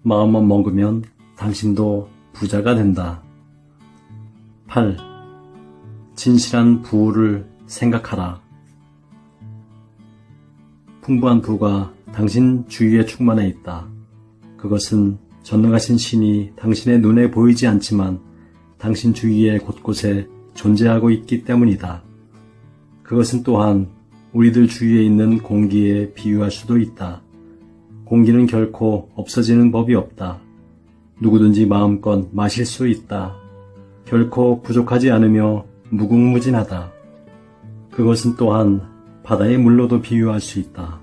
마음만 먹으면 당신도 부자가 된다. 8. 진실한 부를 생각하라. 풍부한 부가 당신 주위에 충만해 있다. 그것은 전능하신 신이 당신의 눈에 보이지 않지만 당신 주위의 곳곳에 존재하고 있기 때문이다. 그것은 또한 우리들 주위에 있는 공기에 비유할 수도 있다. 공기는 결코 없어지는 법이 없다. 누구든지 마음껏 마실 수 있다. 결코 부족하지 않으며 무궁무진하다. 그것은 또한 바다의 물로도 비유할 수 있다.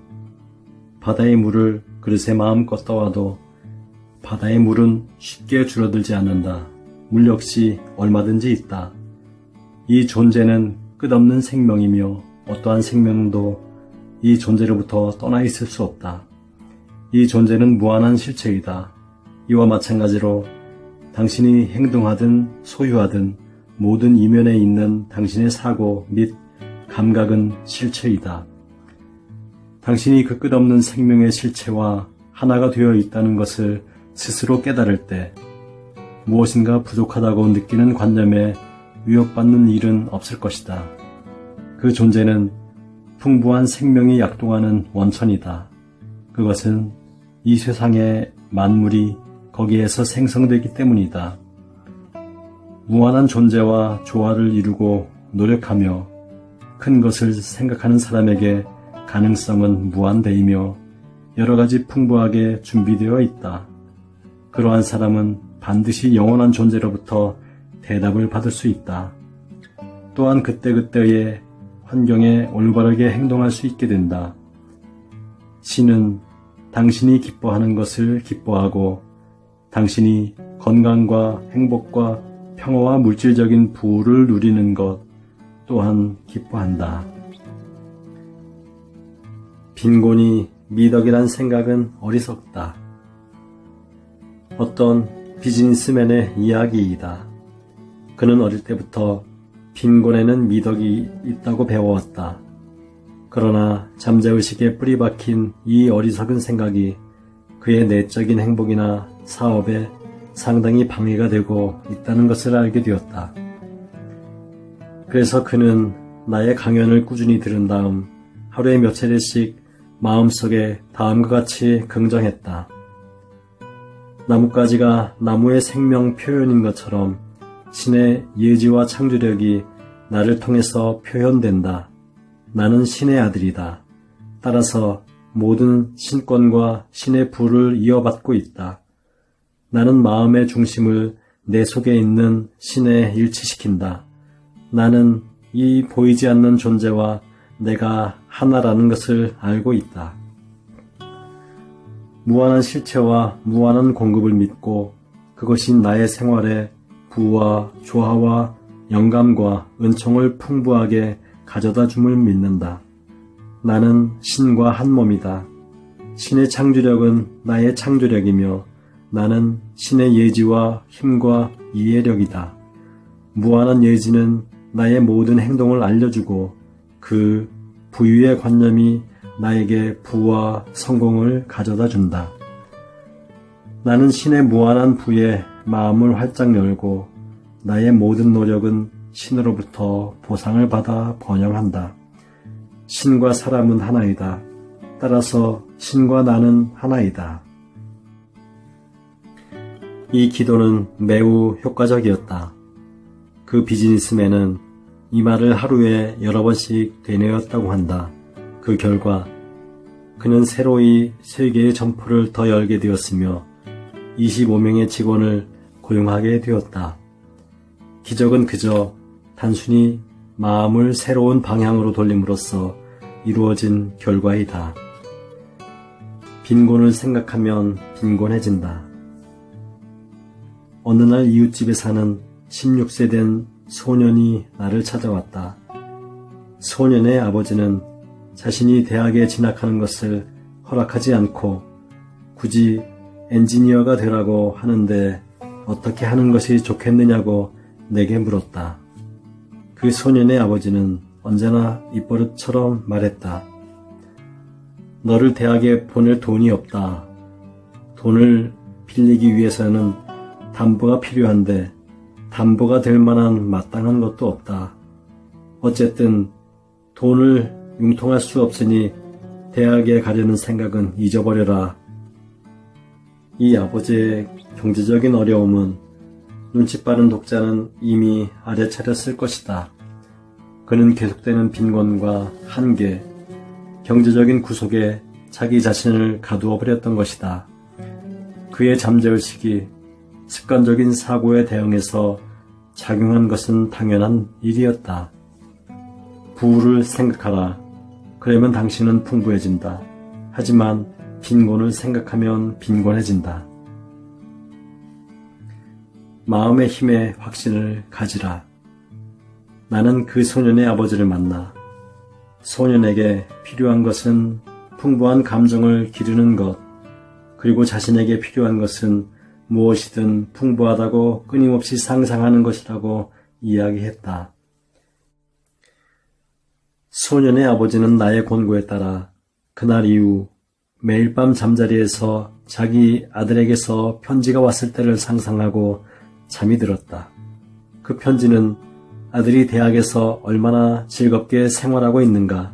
바다의 물을 그릇에 마음껏 떠와도 바다의 물은 쉽게 줄어들지 않는다. 물 역시 얼마든지 있다. 이 존재는 끝없는 생명이며 어떠한 생명도 이 존재로부터 떠나 있을 수 없다. 이 존재는 무한한 실체이다. 이와 마찬가지로 당신이 행동하든 소유하든 모든 이면에 있는 당신의 사고 및 감각은 실체이다. 당신이 그 끝없는 생명의 실체와 하나가 되어 있다는 것을 스스로 깨달을 때 무엇인가 부족하다고 느끼는 관념에 위협받는 일은 없을 것이다. 그 존재는 풍부한 생명이 약동하는 원천이다. 그것은 이 세상의 만물이 거기에서 생성되기 때문이다. 무한한 존재와 조화를 이루고 노력하며 큰 것을 생각하는 사람에게 가능성은 무한대이며 여러 가지 풍부하게 준비되어 있다. 그러한 사람은 반드시 영원한 존재로부터 대답을 받을 수 있다. 또한 그때그때의 환경에 올바르게 행동할 수 있게 된다. 신은 당신이 기뻐하는 것을 기뻐하고 당신이 건강과 행복과 평화와 물질적인 부를 누리는 것 또한 기뻐한다. 빈곤이 미덕이란 생각은 어리석다. 어떤 비즈니스맨의 이야기이다. 그는 어릴 때부터 빈곤에는 미덕이 있다고 배워왔다. 그러나 잠재의식에 뿌리 박힌 이 어리석은 생각이 그의 내적인 행복이나 사업에 상당히 방해가 되고 있다는 것을 알게 되었다. 그래서 그는 나의 강연을 꾸준히 들은 다음 하루에 몇 차례씩 마음속에 다음과 같이 긍정했다. 나뭇가지가 나무의 생명 표현인 것처럼 신의 예지와 창조력이 나를 통해서 표현된다. 나는 신의 아들이다. 따라서 모든 신권과 신의 부를 이어받고 있다. 나는 마음의 중심을 내 속에 있는 신에 일치시킨다. 나는 이 보이지 않는 존재와 내가 하나라는 것을 알고 있다. 무한한 실체와 무한한 공급을 믿고 그것이 나의 생활에 부와 조화와 영감과 은총을 풍부하게 가져다 줌을 믿는다. 나는 신과 한 몸이다. 신의 창조력은 나의 창조력이며 나는 신의 예지와 힘과 이해력이다. 무한한 예지는 나의 모든 행동을 알려주고 그 부유의 관념이 나에게 부와 성공을 가져다 준다. 나는 신의 무한한 부에 마음을 활짝 열고 나의 모든 노력은 신으로부터 보상을 받아 번영한다. 신과 사람은 하나이다. 따라서 신과 나는 하나이다. 이 기도는 매우 효과적이었다. 그 비즈니스맨은 이 말을 하루에 여러 번씩 되뇌었다고 한다. 그 결과 그는 새로이 3개의 점포를 더 열게 되었으며 25명의 직원을 고용하게 되었다. 기적은 그저 단순히 마음을 새로운 방향으로 돌림으로써 이루어진 결과이다. 빈곤을 생각하면 빈곤해진다. 어느 날 이웃집에 사는 16세 된 소년이 나를 찾아왔다. 소년의 아버지는 자신이 대학에 진학하는 것을 허락하지 않고 굳이 엔지니어가 되라고 하는데 어떻게 하는 것이 좋겠느냐고 내게 물었다. 그 소년의 아버지는 언제나 입버릇처럼 말했다. 너를 대학에 보낼 돈이 없다. 돈을 빌리기 위해서는 담보가 필요한데 담보가 될 만한 마땅한 것도 없다. 어쨌든 돈을 융통할 수 없으니 대학에 가려는 생각은 잊어버려라. 이 아버지의 경제적인 어려움은 눈치 빠른 독자는 이미 알아차렸을 것이다. 그는 계속되는 빈곤과 한계, 경제적인 구속에 자기 자신을 가두어 버렸던 것이다. 그의 잠재의식이 습관적인 사고에 대응해서 작용한 것은 당연한 일이었다. 부를 생각하라. 그러면 당신은 풍부해진다. 하지만 빈곤을 생각하면 빈곤해진다. 마음의 힘에 확신을 가지라. 나는 그 소년의 아버지를 만나 소년에게 필요한 것은 풍부한 감정을 기르는 것, 그리고 자신에게 필요한 것은 무엇이든 풍부하다고 끊임없이 상상하는 것이라고 이야기했다. 소년의 아버지는 나의 권고에 따라 그날 이후 매일 밤 잠자리에서 자기 아들에게서 편지가 왔을 때를 상상하고 잠이 들었다. 그 편지는 아들이 대학에서 얼마나 즐겁게 생활하고 있는가,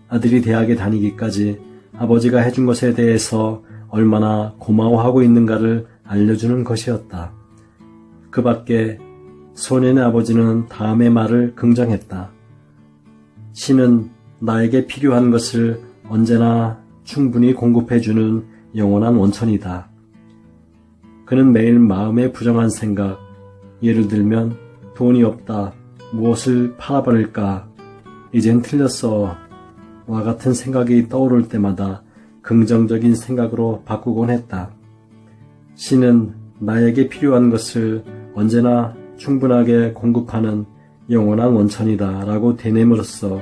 아들이 대학에 다니기까지 아버지가 해준 것에 대해서 얼마나 고마워하고 있는가를 알려주는 것이었다. 그 밖에 소년의 아버지는 다음의 말을 긍정했다. 신은 나에게 필요한 것을 언제나 충분히 공급해주는 영원한 원천이다. 그는 매일 마음에 부정한 생각, 예를 들면 돈이 없다, 무엇을 팔아버릴까, 이젠 틀렸어 와 같은 생각이 떠오를 때마다 긍정적인 생각으로 바꾸곤 했다. 신은 나에게 필요한 것을 언제나 충분하게 공급하는 영원한 원천이다 라고 되뇌므로써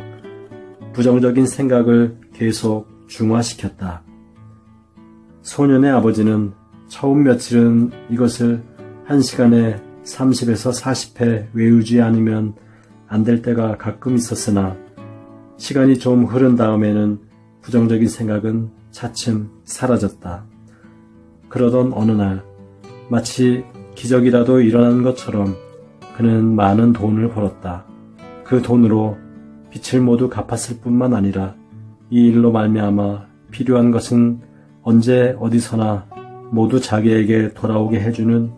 부정적인 생각을 계속 중화시켰다. 소년의 아버지는 처음 며칠은 이것을 1시간에 30에서 40회 외우지 않으면 안 될 때가 가끔 있었으나 시간이 좀 흐른 다음에는 부정적인 생각은 차츰 사라졌다. 그러던 어느 날 마치 기적이라도 일어난 것처럼 그는 많은 돈을 벌었다. 그 돈으로 빚을 모두 갚았을 뿐만 아니라 이 일로 말미암아 필요한 것은 언제 어디서나 모두 자기에게 돌아오게 해주는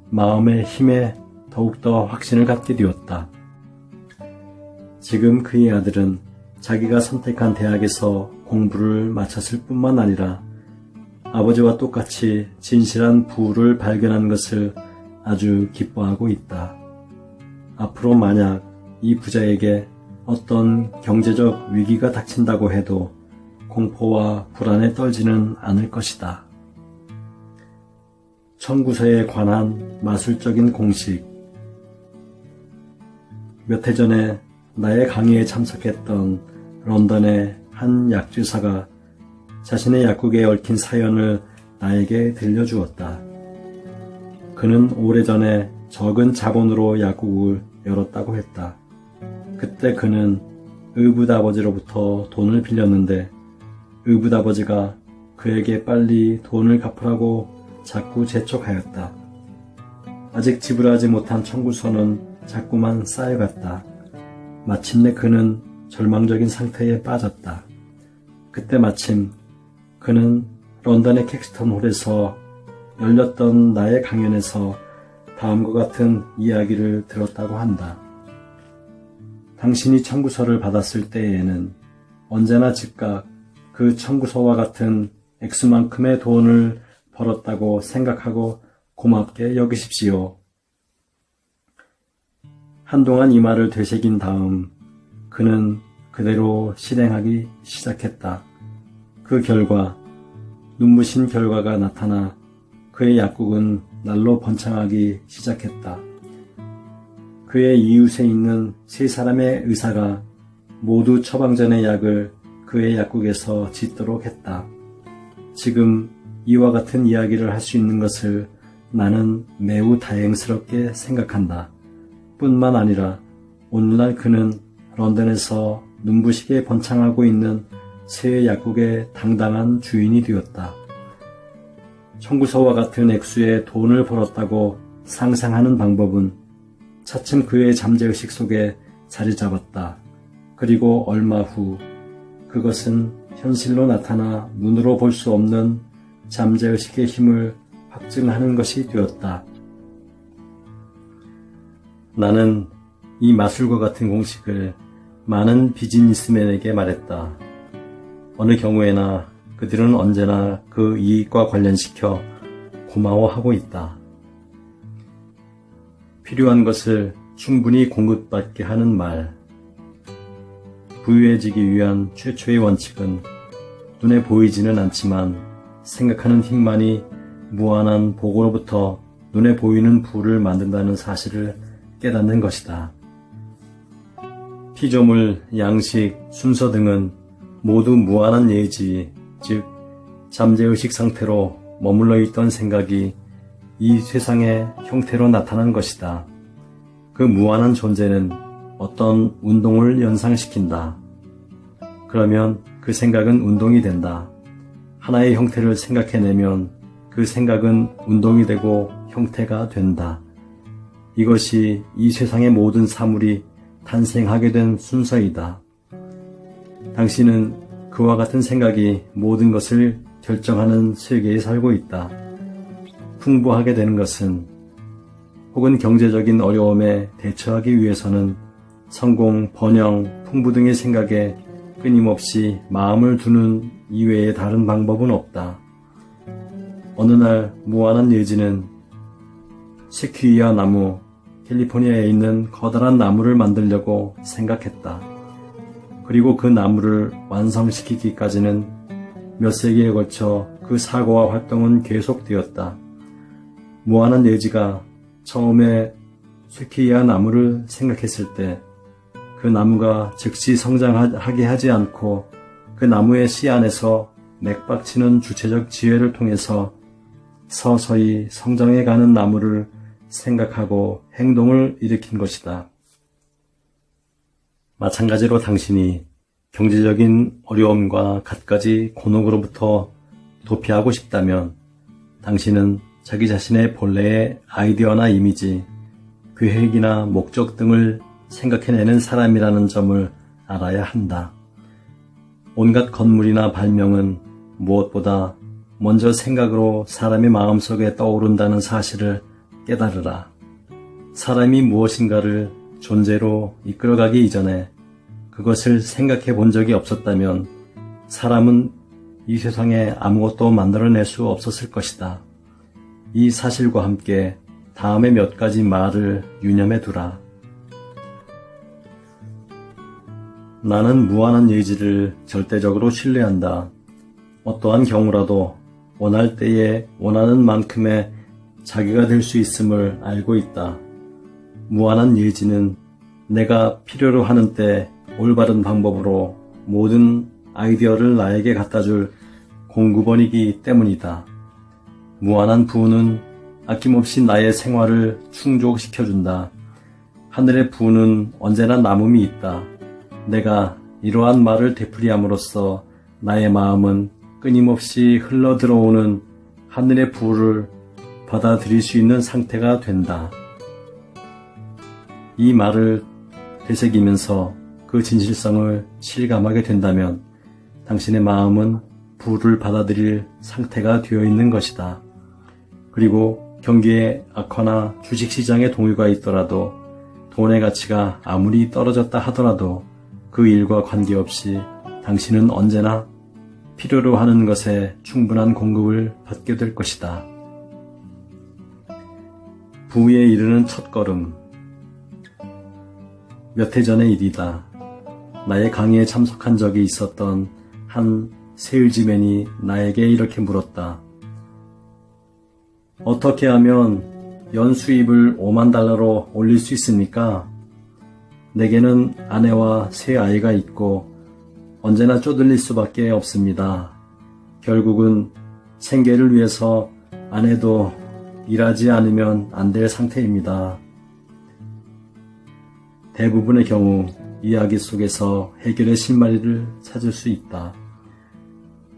마음의 힘에 더욱더 확신을 갖게 되었다. 지금 그의 아들은 자기가 선택한 대학에서 공부를 마쳤을 뿐만 아니라 아버지와 똑같이 진실한 부를 발견한 것을 아주 기뻐하고 있다. 앞으로 만약 이 부자에게 어떤 경제적 위기가 닥친다고 해도 공포와 불안에 떨지는 않을 것이다. 청구서에 관한 마술적인 공식. 몇 해 전에 나의 강의에 참석했던 런던의 한 약주사가 자신의 약국에 얽힌 사연을 나에게 들려주었다. 그는 오래전에 적은 자본으로 약국을 열었다고 했다. 그때 그는 의붓아버지로부터 돈을 빌렸는데 의붓아버지가 그에게 빨리 돈을 갚으라고 자꾸 재촉하였다. 아직 지불하지 못한 청구서는 자꾸만 쌓여갔다. 마침내 그는 절망적인 상태에 빠졌다. 그때 마침 그는 런던의 캑스턴 홀에서 열렸던 나의 강연에서 다음과 같은 이야기를 들었다고 한다. 당신이 청구서를 받았을 때에는 언제나 즉각 그 청구서와 같은 액수만큼의 돈을 벌었다고 생각하고 고맙게 여기십시오. 한동안 이 말을 되새긴 다음 그는 그대로 실행하기 시작했다. 그 결과 눈부신 결과가 나타나 그의 약국은 날로 번창하기 시작했다. 그의 이웃에 있는 3사람의 의사가 모두 처방전의 약을 그의 약국에서 짓도록 했다. 지금 이와 같은 이야기를 할 수 있는 것을 나는 매우 다행스럽게 생각한다. 뿐만 아니라 오늘날 그는 런던에서 눈부시게 번창하고 있는 새 약국의 당당한 주인이 되었다. 청구서와 같은 액수의 돈을 벌었다고 상상하는 방법은 차츰 그의 잠재의식 속에 자리 잡았다. 그리고 얼마 후 그것은 현실로 나타나 눈으로 볼 수 없는 잠재의식의 힘을 확증하는 것이 되었다. 나는 이 마술과 같은 공식을 많은 비즈니스맨에게 말했다. 어느 경우에나 그들은 언제나 그 이익과 관련시켜 고마워하고 있다. 필요한 것을 충분히 공급받게 하는 말. 부유해지기 위한 최초의 원칙은 눈에 보이지는 않지만 생각하는 힘만이 무한한 복으로부터 눈에 보이는 부를 만든다는 사실을 깨닫는 것이다. 피조물, 양식, 순서 등은 모두 무한한 예지, 즉 잠재의식 상태로 머물러 있던 생각이 이 세상의 형태로 나타난 것이다. 그 무한한 존재는 어떤 운동을 연상시킨다. 그러면 그 생각은 운동이 된다. 하나의 형태를 생각해내면 그 생각은 운동이 되고 형태가 된다. 이것이 이 세상의 모든 사물이 탄생하게 된 순서이다. 당신은 그와 같은 생각이 모든 것을 결정하는 세계에 살고 있다. 풍부하게 되는 것은 혹은 경제적인 어려움에 대처하기 위해서는 성공, 번영, 풍부 등의 생각에 끊임없이 마음을 두는 이외에 다른 방법은 없다. 어느 날 무한한 예지는 세퀴이아 나무, 캘리포니아에 있는 커다란 나무를 만들려고 생각했다. 그리고 그 나무를 완성시키기까지는 몇 세기에 걸쳐 그 사고와 활동은 계속되었다. 무한한 예지가 처음에 세퀴이아 나무를 생각했을 때 그 나무가 즉시 성장하게 하지 않고 그 나무의 씨 안에서 맥박치는 주체적 지혜를 통해서 서서히 성장해가는 나무를 생각하고 행동을 일으킨 것이다. 마찬가지로 당신이 경제적인 어려움과 갖가지 곤혹으로부터 도피하고 싶다면 당신은 자기 자신의 본래의 아이디어나 이미지, 계획이나 목적 등을 생각해내는 사람이라는 점을 알아야 한다. 온갖 건물이나 발명은 무엇보다 먼저 생각으로 사람의 마음속에 떠오른다는 사실을 깨달으라. 사람이 무엇인가를 존재로 이끌어가기 이전에 그것을 생각해 본 적이 없었다면 사람은 이 세상에 아무것도 만들어낼 수 없었을 것이다. 이 사실과 함께 다음의 몇 가지 말을 유념해 두라. 나는 무한한 예지를 절대적으로 신뢰한다. 어떠한 경우라도 원할 때에 원하는 만큼의 자기가 될 수 있음을 알고 있다. 무한한 예지는 내가 필요로 하는 때 올바른 방법으로 모든 아이디어를 나에게 갖다줄 공급원이기 때문이다. 무한한 부는 아낌없이 나의 생활을 충족시켜준다. 하늘의 부는 언제나 남음이 있다. 내가 이러한 말을 되풀이함으로써 나의 마음은 끊임없이 흘러들어오는 하늘의 부를 받아들일 수 있는 상태가 된다. 이 말을 되새기면서 그 진실성을 실감하게 된다면 당신의 마음은 부를 받아들일 상태가 되어 있는 것이다. 그리고 경기의 악화나 주식시장의 동요가 있더라도 돈의 가치가 아무리 떨어졌다 하더라도 그 일과 관계없이 당신은 언제나 필요로 하는 것에 충분한 공급을 받게 될 것이다. 부에 이르는 첫걸음. 몇 해 전의 일이다. 나의 강의에 참석한 적이 있었던 한 세일즈맨이 나에게 이렇게 물었다. 어떻게 하면 연수입을 $50,000로 올릴 수 있습니까? 내게는 아내와 세 아이가 있고 언제나 쪼들릴 수밖에 없습니다. 결국은 생계를 위해서 아내도 일하지 않으면 안 될 상태입니다. 대부분의 경우 이야기 속에서 해결의 실마리를 찾을 수 있다.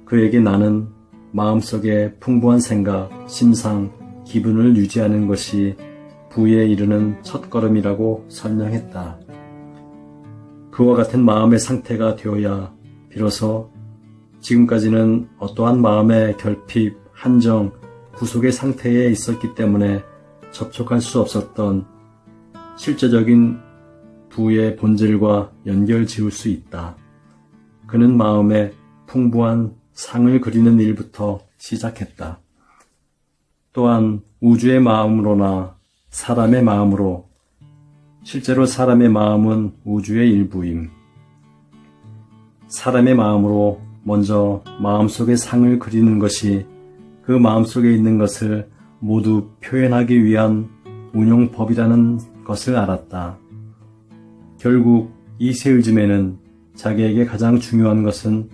그에게 나는 마음속에 풍부한 생각, 심상, 기분을 유지하는 것이 부에 이르는 첫걸음이라고 설명했다. 그와 같은 마음의 상태가 되어야 비로소 지금까지는 어떠한 마음의 결핍, 한정, 구속의 상태에 있었기 때문에 접촉할 수 없었던 실제적인 부의 본질과 연결 지을 수 있다. 그는 마음에 풍부한 상을 그리는 일부터 시작했다. 또한 우주의 마음으로나 사람의 마음으로, 실제로 사람의 마음은 우주의 일부임. 사람의 마음으로 먼저 마음속의 상을 그리는 것이 그 마음속에 있는 것을 모두 표현하기 위한 운용법이라는 것을 알았다. 결국 이 세을즘에는 자기에게 가장 중요한 것은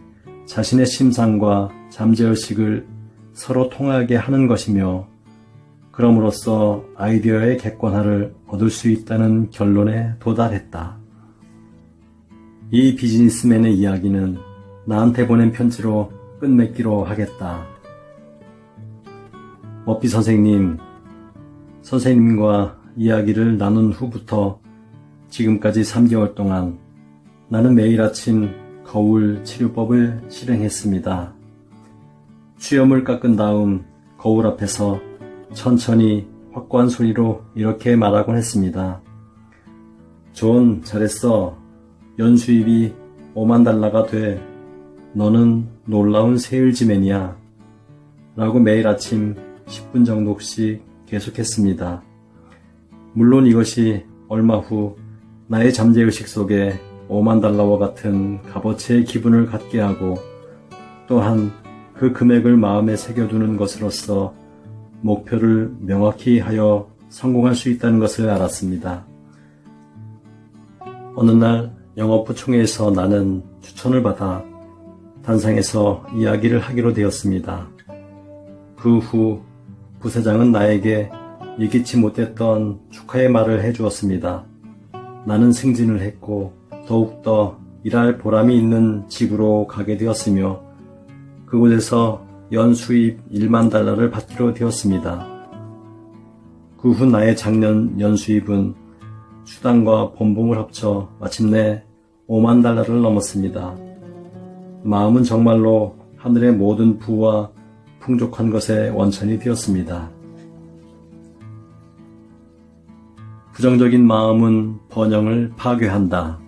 자신의 심상과 잠재의식을 서로 통하게 하는 것이며, 그럼으로써 아이디어의 객관화를 얻을 수 있다는 결론에 도달했다. 이 비즈니스맨의 이야기는 나한테 보낸 편지로 끝맺기로 하겠다. 머피 선생님과 이야기를 나눈 후부터 지금까지 3개월 동안 나는 매일 아침 거울 치료법을 실행했습니다. 수염을 깎은 다음 거울 앞에서 천천히 확고한 소리로 이렇게 말하곤 했습니다. 존, 잘했어. 연수입이 $50,000가 돼. 너는 놀라운 세일즈맨이야. 라고 매일 아침 10분 정도씩 계속했습니다. 물론 이것이 얼마 후 나의 잠재의식 속에 $50,000와 같은 값어치의 기분을 갖게 하고, 또한 그 금액을 마음에 새겨두는 것으로서 목표를 명확히 하여 성공할 수 있다는 것을 알았습니다. 어느 날 영업부총회에서 나는 추천을 받아 단상에서 이야기를 하기로 되었습니다. 그 후 부사장은 나에게 예기치 못했던 축하의 말을 해주었습니다. 나는 승진을 했고 더욱더 일할 보람이 있는 집으로 가게 되었으며, 그곳에서 연수입 $10,000를 받기로 되었습니다. 그 후 나의 작년 연수입은 수당과 본봉을 합쳐 마침내 $50,000를 넘었습니다. 마음은 정말로 하늘의 모든 부와 풍족한 것의 원천이 되었습니다. 부정적인 마음은 번영을 파괴한다.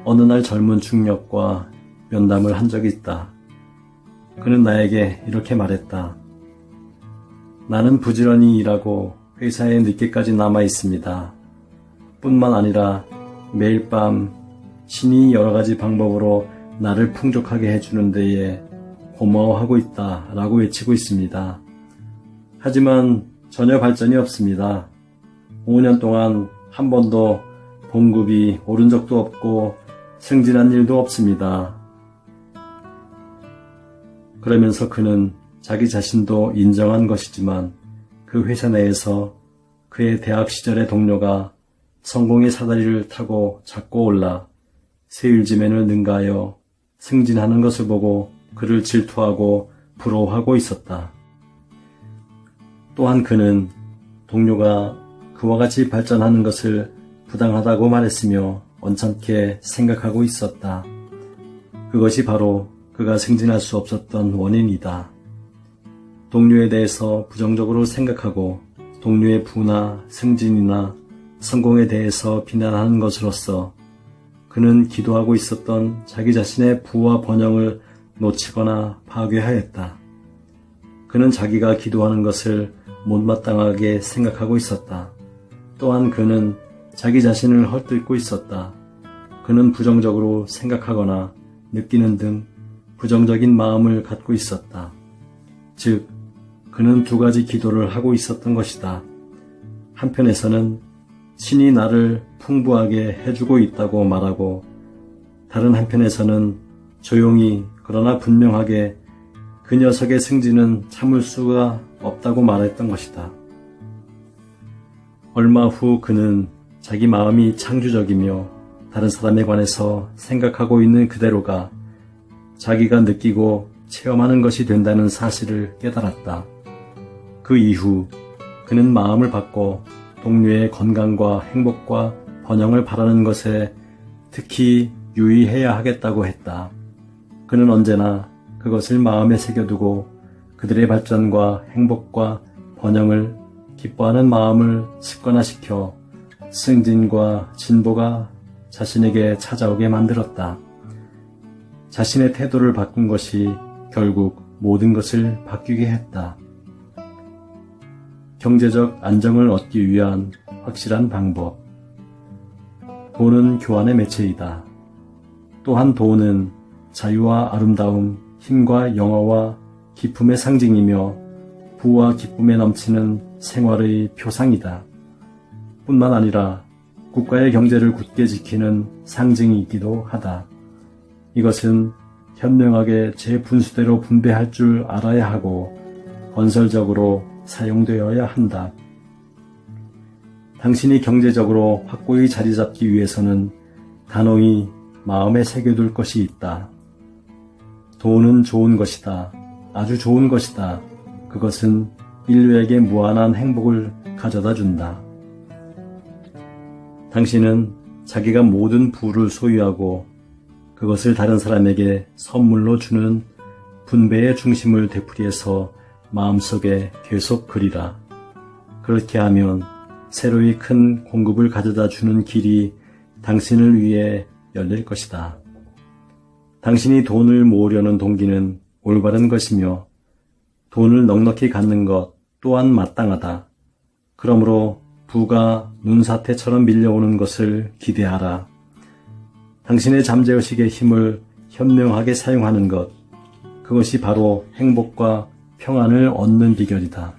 어느 날 젊은 중력과 면담을 한 적이 있다. 그는 나에게 이렇게 말했다. 나는 부지런히 일하고 회사에 늦게까지 남아 있습니다. 뿐만 아니라 매일 밤 신이 여러 가지 방법으로 나를 풍족하게 해주는 데에 고마워하고 있다 라고 외치고 있습니다. 하지만 전혀 발전이 없습니다. 5년 동안 한 번도 봉급이 오른 적도 없고 승진한 일도 없습니다. 그러면서 그는 자기 자신도 인정한 것이지만 그 회사 내에서 그의 대학 시절의 동료가 성공의 사다리를 타고 자꾸 올라 세일즈맨을 능가하여 승진하는 것을 보고 그를 질투하고 부러워하고 있었다. 또한 그는 동료가 그와 같이 발전하는 것을 부당하다고 말했으며 언짢게 생각하고 있었다. 그것이 바로 그가 승진할 수 없었던 원인이다. 동료에 대해서 부정적으로 생각하고 동료의 부나 승진이나 성공에 대해서 비난하는 것으로서 그는 기도하고 있었던 자기 자신의 부와 번영을 놓치거나 파괴하였다. 그는 자기가 기도하는 것을 못마땅하게 생각하고 있었다. 또한 그는 자기 자신을 헐뜯고 있었다. 그는 부정적으로 생각하거나 느끼는 등 부정적인 마음을 갖고 있었다. 즉, 그는 두 가지 기도를 하고 있었던 것이다. 한편에서는 신이 나를 풍부하게 해주고 있다고 말하고, 다른 한편에서는 조용히 그러나 분명하게 그 녀석의 승진은 참을 수가 없다고 말했던 것이다. 얼마 후 그는 자기 마음이 창조적이며 다른 사람에 관해서 생각하고 있는 그대로가 자기가 느끼고 체험하는 것이 된다는 사실을 깨달았다. 그 이후 그는 마음을 바꿔 동료의 건강과 행복과 번영을 바라는 것에 특히 유의해야 하겠다고 했다. 그는 언제나 그것을 마음에 새겨두고 그들의 발전과 행복과 번영을 기뻐하는 마음을 습관화시켜 승진과 진보가 자신에게 찾아오게 만들었다. 자신의 태도를 바꾼 것이 결국 모든 것을 바뀌게 했다. 경제적 안정을 얻기 위한 확실한 방법. 돈은 교환의 매체이다. 또한 돈은 자유와 아름다움, 힘과 영화와 기쁨의 상징이며 부와 기쁨에 넘치는 생활의 표상이다. 뿐만 아니라 국가의 경제를 굳게 지키는 상징이기도 하다. 이것은 현명하게 제 분수대로 분배할 줄 알아야 하고 건설적으로 사용되어야 한다. 당신이 경제적으로 확고히 자리 잡기 위해서는 단호히 마음에 새겨둘 것이 있다. 돈은 좋은 것이다. 아주 좋은 것이다. 그것은 인류에게 무한한 행복을 가져다 준다. 당신은 자기가 모든 부를 소유하고 그것을 다른 사람에게 선물로 주는 분배의 중심을 되풀이해서 마음속에 계속 그리라. 그렇게 하면 새로이 큰 공급을 가져다 주는 길이 당신을 위해 열릴 것이다. 당신이 돈을 모으려는 동기는 올바른 것이며 돈을 넉넉히 갖는 것 또한 마땅하다. 그러므로 부가 눈사태처럼 밀려오는 것을 기대하라. 당신의 잠재의식의 힘을 현명하게 사용하는 것, 그것이 바로 행복과 평안을 얻는 비결이다.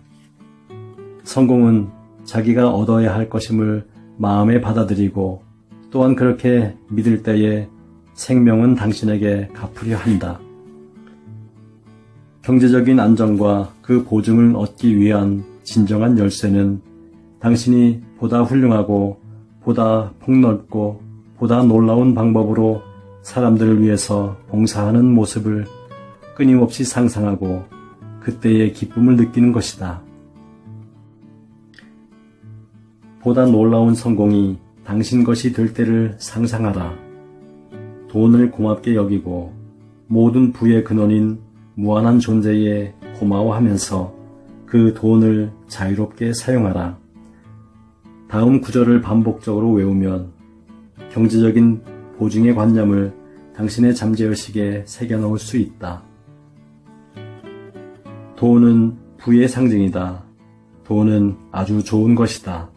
성공은 자기가 얻어야 할 것임을 마음에 받아들이고 또한 그렇게 믿을 때에 생명은 당신에게 갚으려 한다. 경제적인 안정과 그 보증을 얻기 위한 진정한 열쇠는 당신이 보다 훌륭하고 보다 폭넓고 보다 놀라운 방법으로 사람들을 위해서 봉사하는 모습을 끊임없이 상상하고 그때의 기쁨을 느끼는 것이다. 보다 놀라운 성공이 당신 것이 될 때를 상상하라. 돈을 고맙게 여기고 모든 부의 근원인 무한한 존재에 고마워하면서 그 돈을 자유롭게 사용하라. 다음 구절을 반복적으로 외우면 경제적인 보증의 관념을 당신의 잠재의식에 새겨넣을 수 있다. 돈은 부의 상징이다. 돈은 아주 좋은 것이다.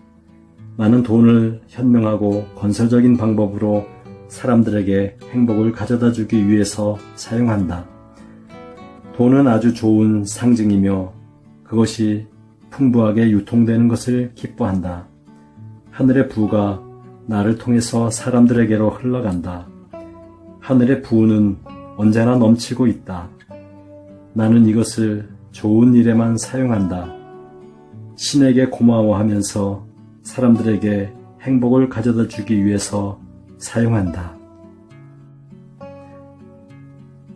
나는 돈을 현명하고 건설적인 방법으로 사람들에게 행복을 가져다 주기 위해서 사용한다. 돈은 아주 좋은 상징이며 그것이 풍부하게 유통되는 것을 기뻐한다. 하늘의 부가 나를 통해서 사람들에게로 흘러간다. 하늘의 부는 언제나 넘치고 있다. 나는 이것을 좋은 일에만 사용한다. 신에게 고마워하면서 사람들에게 행복을 가져다 주기 위해서 사용한다.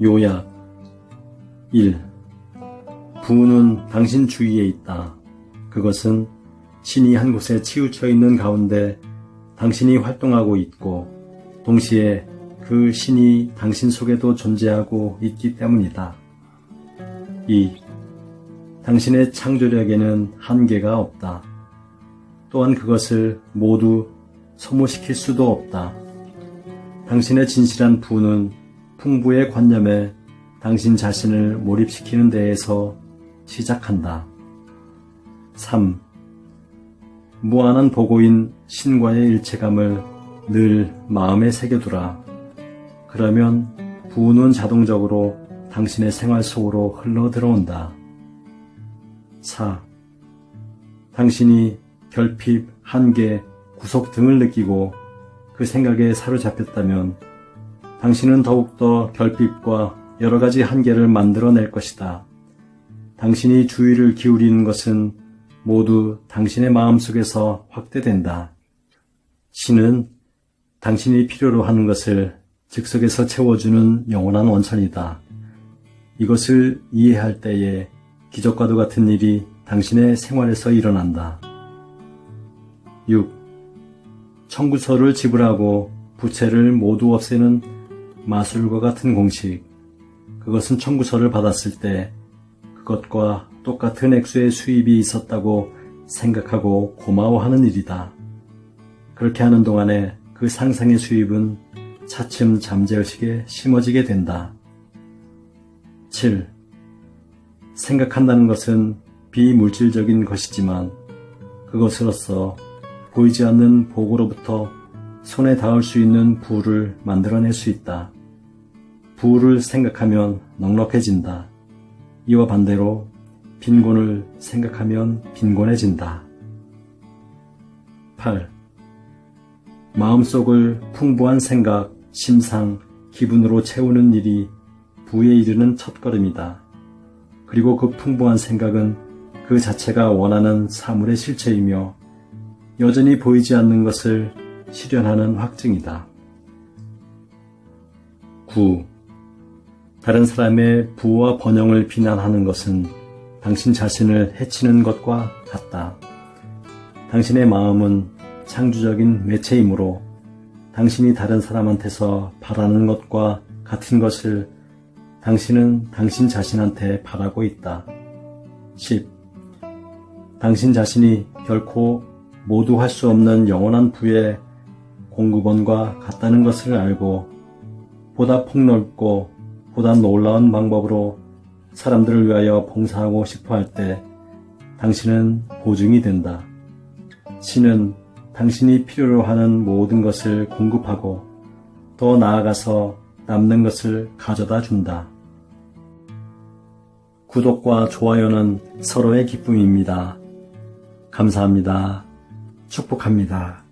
요약 1. 부는 당신 주위에 있다. 그것은 신이 한 곳에 치우쳐 있는 가운데 당신이 활동하고 있고 동시에 그 신이 당신 속에도 존재하고 있기 때문이다. 2. 당신의 창조력에는 한계가 없다. 또한 그것을 모두 소모시킬 수도 없다. 당신의 진실한 부는 풍부의 관념에 당신 자신을 몰입시키는 데에서 시작한다. 3. 무한한 보고인 신과의 일체감을 늘 마음에 새겨두라. 그러면 부는 자동적으로 당신의 생활 속으로 흘러들어온다. 4. 당신이 결핍, 한계, 구속 등을 느끼고 그 생각에 사로잡혔다면 당신은 더욱더 결핍과 여러 가지 한계를 만들어낼 것이다. 당신이 주의를 기울이는 것은 모두 당신의 마음속에서 확대된다. 신은 당신이 필요로 하는 것을 즉석에서 채워주는 영원한 원천이다. 이것을 이해할 때에 기적과도 같은 일이 당신의 생활에서 일어난다. 6. 청구서를 지불하고 부채를 모두 없애는 마술과 같은 공식. 그것은 청구서를 받았을 때 그것과 똑같은 액수의 수입이 있었다고 생각하고 고마워하는 일이다. 그렇게 하는 동안에 그 상상의 수입은 차츰 잠재의식에 심어지게 된다. 7. 생각한다는 것은 비물질적인 것이지만 그것으로서 보이지 않는 복으로부터 손에 닿을 수 있는 부를 만들어낼 수 있다. 부를 생각하면 넉넉해진다. 이와 반대로 빈곤을 생각하면 빈곤해진다. 8. 마음속을 풍부한 생각, 심상, 기분으로 채우는 일이 부에 이르는 첫걸음이다. 그리고 그 풍부한 생각은 그 자체가 원하는 사물의 실체이며 여전히 보이지 않는 것을 실현하는 확증이다. 9. 다른 사람의 부와 번영을 비난하는 것은 당신 자신을 해치는 것과 같다. 당신의 마음은 창조적인 매체이므로 당신이 다른 사람한테서 바라는 것과 같은 것을 당신은 당신 자신한테 바라고 있다. 10. 당신 자신이 결코 모두 할 수 없는 영원한 부의 공급원과 같다는 것을 알고 보다 폭넓고 보다 놀라운 방법으로 사람들을 위하여 봉사하고 싶어 할 때 당신은 보증이 된다. 신은 당신이 필요로 하는 모든 것을 공급하고 더 나아가서 남는 것을 가져다 준다. 구독과 좋아요는 서로의 기쁨입니다. 감사합니다. 축복합니다.